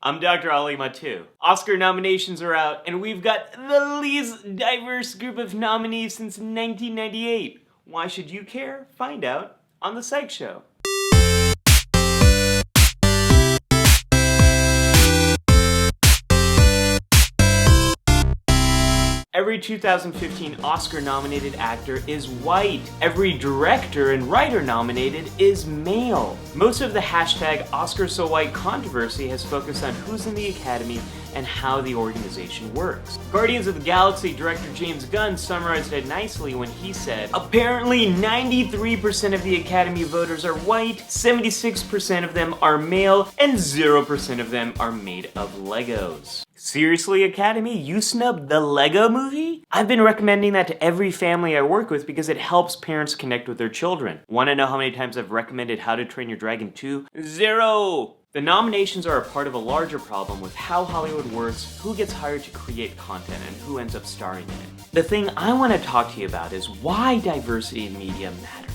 I'm Dr. Ali Matu. Oscar nominations are out, and we've got the least diverse group of nominees since 1998. Why should you care? Find out on The Psych Show. Every 2015 Oscar-nominated actor is white. Every director and writer nominated is male. Most of the hashtag #OscarSoWhite controversy has focused on who's in the Academy and how the organization works. Guardians of the Galaxy director James Gunn summarized it nicely when he said, "Apparently 93% of the Academy voters are white, 76% of them are male, and 0% of them are made of Legos." Seriously, Academy? You snubbed the Lego Movie? I've been recommending that to every family I work with because it helps parents connect with their children. Want to know how many times I've recommended How to Train Your Dragon 2? 0! The nominations are a part of a larger problem with how Hollywood works, who gets hired to create content, and who ends up starring in it. The thing I want to talk to you about is why diversity in media matters.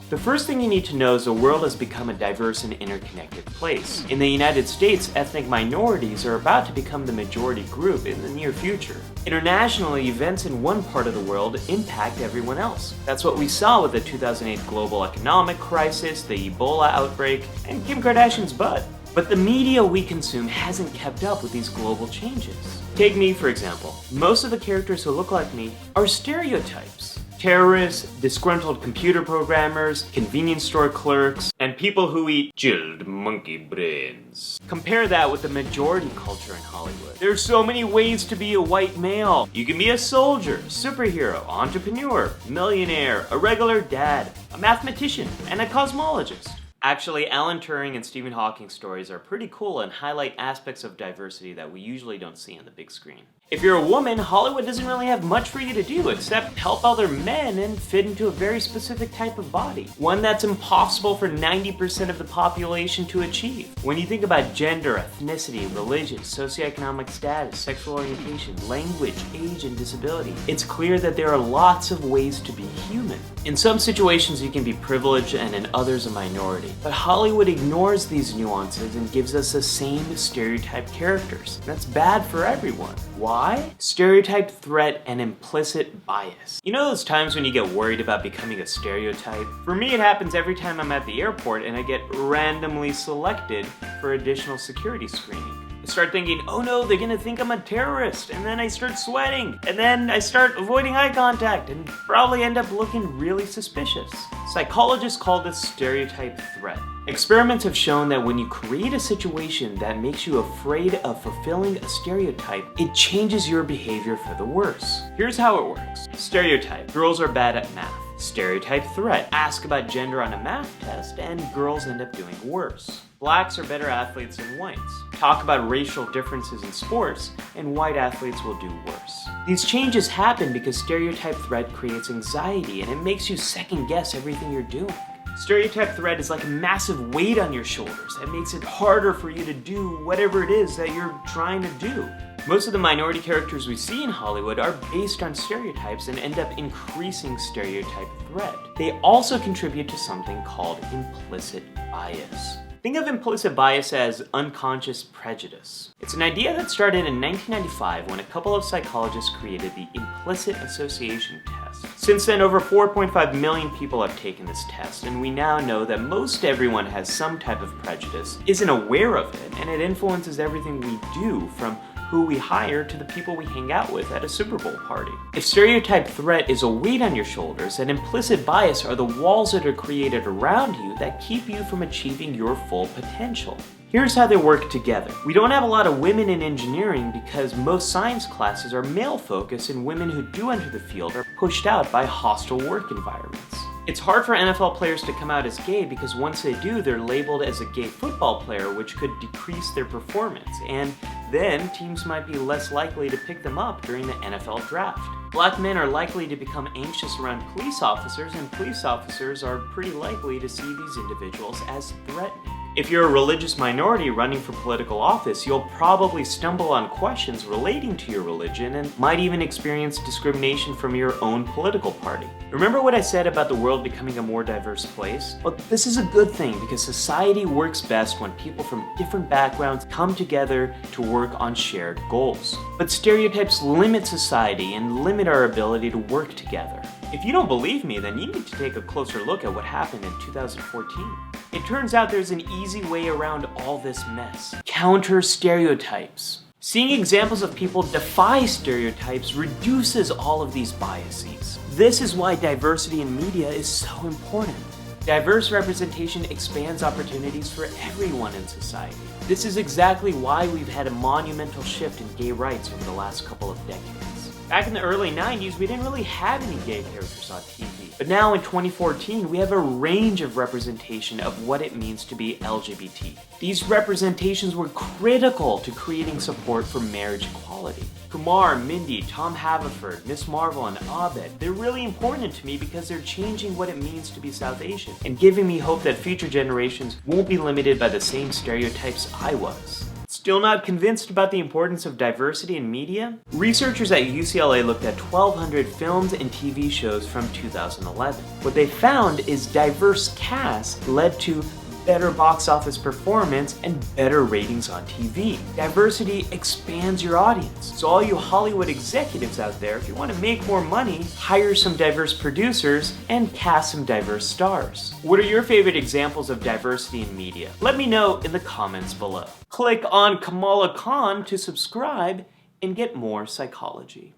The first thing you need to know is the world has become a diverse and interconnected place. In the United States, ethnic minorities are about to become the majority group in the near future. Internationally, events in one part of the world impact everyone else. That's what we saw with the 2008 global economic crisis, the Ebola outbreak, and Kim Kardashian's butt. But the media we consume hasn't kept up with these global changes. Take me, for example. Most of the characters who look like me are stereotypes. Terrorists, disgruntled computer programmers, convenience store clerks, and people who eat chilled monkey brains. Compare that with the majority culture in Hollywood. There's so many ways to be a white male. You can be a soldier, superhero, entrepreneur, millionaire, a regular dad, a mathematician, and a cosmologist. Actually, Alan Turing and Stephen Hawking's stories are pretty cool and highlight aspects of diversity that we usually don't see on the big screen. If you're a woman, Hollywood doesn't really have much for you to do except help other men and fit into a very specific type of body. One that's impossible for 90% of the population to achieve. When you think about gender, ethnicity, religion, socioeconomic status, sexual orientation, language, age, and disability, it's clear that there are lots of ways to be human. In some situations you can be privileged and in others a minority. But Hollywood ignores these nuances and gives us the same stereotype characters. That's bad for everyone. Why? Stereotype threat and implicit bias. You know those times when you get worried about becoming a stereotype? For me, it happens every time I'm at the airport and I get randomly selected for additional security screening. I start thinking, oh no, they're gonna think I'm a terrorist, and then I start sweating, and then I start avoiding eye contact, and probably end up looking really suspicious. Psychologists call this stereotype threat. Experiments have shown that when you create a situation that makes you afraid of fulfilling a stereotype, it changes your behavior for the worse. Here's how it works. Stereotype: girls are bad at math. Stereotype threat: ask about gender on a math test, and girls end up doing worse. Blacks are better athletes than whites. Talk about racial differences in sports, and white athletes will do worse. These changes happen because stereotype threat creates anxiety, and it makes you second guess everything you're doing. Stereotype threat is like a massive weight on your shoulders that makes it harder for you to do whatever it is that you're trying to do. Most of the minority characters we see in Hollywood are based on stereotypes and end up increasing stereotype threat. They also contribute to something called implicit bias. Think of implicit bias as unconscious prejudice. It's an idea that started in 1995 when a couple of psychologists created the implicit association test. Since then, over 4.5 million people have taken this test, and we now know that most everyone has some type of prejudice, isn't aware of it, and it influences everything we do, from who we hire to the people we hang out with at a Super Bowl party. If stereotype threat is a weight on your shoulders, then implicit bias are the walls that are created around you that keep you from achieving your full potential. Here's how they work together. We don't have a lot of women in engineering because most science classes are male-focused, and women who do enter the field are pushed out by hostile work environments. It's hard for NFL players to come out as gay because once they do, they're labeled as a gay football player, which could decrease their performance, and then teams might be less likely to pick them up during the NFL draft. Black men are likely to become anxious around police officers, and police officers are pretty likely to see these individuals as threatening. If you're a religious minority running for political office, you'll probably stumble on questions relating to your religion and might even experience discrimination from your own political party. Remember what I said about the world becoming a more diverse place? Well, this is a good thing because society works best when people from different backgrounds come together to work on shared goals. But stereotypes limit society and limit our ability to work together. If you don't believe me, then you need to take a closer look at what happened in 2014. It turns out there's an easy way around all this mess. Counter stereotypes. Seeing examples of people defy stereotypes reduces all of these biases. This is why diversity in media is so important. Diverse representation expands opportunities for everyone in society. This is exactly why we've had a monumental shift in gay rights over the last couple of decades. Back in the early 90s, we didn't really have any gay characters on TV. But now in 2014, we have a range of representation of what it means to be LGBT. These representations were critical to creating support for marriage equality. Kumar, Mindy, Tom Haverford, Miss Marvel, and Abed, they're really important to me because they're changing what it means to be South Asian and giving me hope that future generations won't be limited by the same stereotypes I was. Still not convinced about the importance of diversity in media? Researchers at UCLA looked at 1,200 films and TV shows from 2011. What they found is diverse casts led to better box office performance and better ratings on TV. Diversity expands your audience. So all you Hollywood executives out there, if you want to make more money, hire some diverse producers and cast some diverse stars. What are your favorite examples of diversity in media? Let me know in the comments below. Click on Kamala Khan to subscribe and get more psychology.